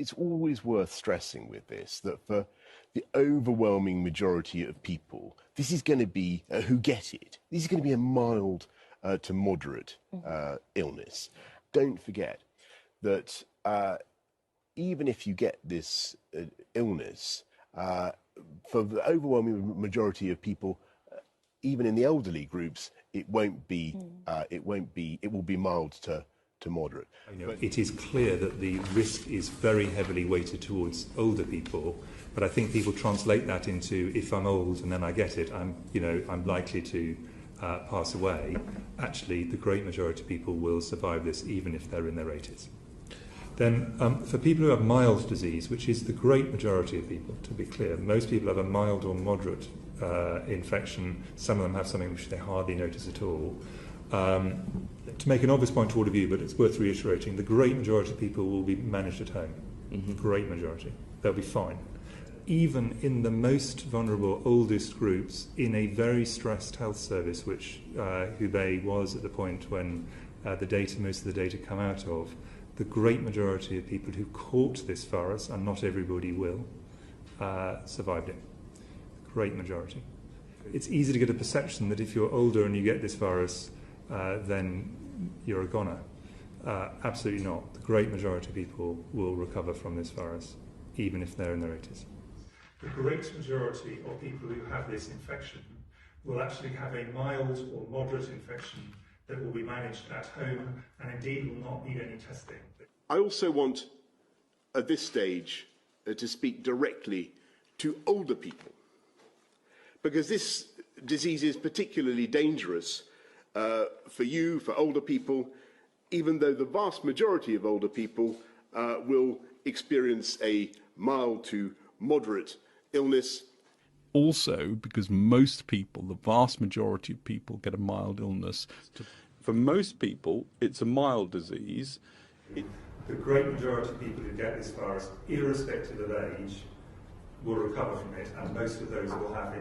it's always worth stressing with this that for the overwhelming majority of people, this is going to be who get it. This is going to be a mild to moderate illness. Don't forget that even if you get this illness, for the overwhelming majority of people, even in the elderly groups, it will be mild to moderate. It is clear that the risk is very heavily weighted towards older people, but I think people translate that into, if I'm old and then I get it, I'm likely to pass away. Actually, the great majority of people will survive this, even if they're in their 80s. Then, for people who have mild disease, which is the great majority of people, to be clear, most people have a mild or moderate infection. Some of them have something which they hardly notice at all. To make an obvious point to all of you, but it's worth reiterating, the great majority of people will be managed at home. Great majority. They'll be fine. Even in the most vulnerable, oldest groups, in a very stressed health service, which Hubei was at the point when most of the data come out of, the great majority of people who caught this virus, and not everybody will, survived it. Great majority. It's easy to get a perception that if you're older and you get this virus, then you're a goner. Absolutely not. The great majority of people will recover from this virus, even if they're in their 80s. The great majority of people who have this infection will actually have a mild or moderate infection that will be managed at home and indeed will not need any testing. I also want, at this stage, to speak directly to older people, because this disease is particularly dangerous for you, for older people, even though the vast majority of older people will experience a mild to moderate illness. Also, because most people, the vast majority of people, get a mild illness. For most people, it's a mild disease. The great majority of people who get this virus, irrespective of age, will recover from it, and most of those will have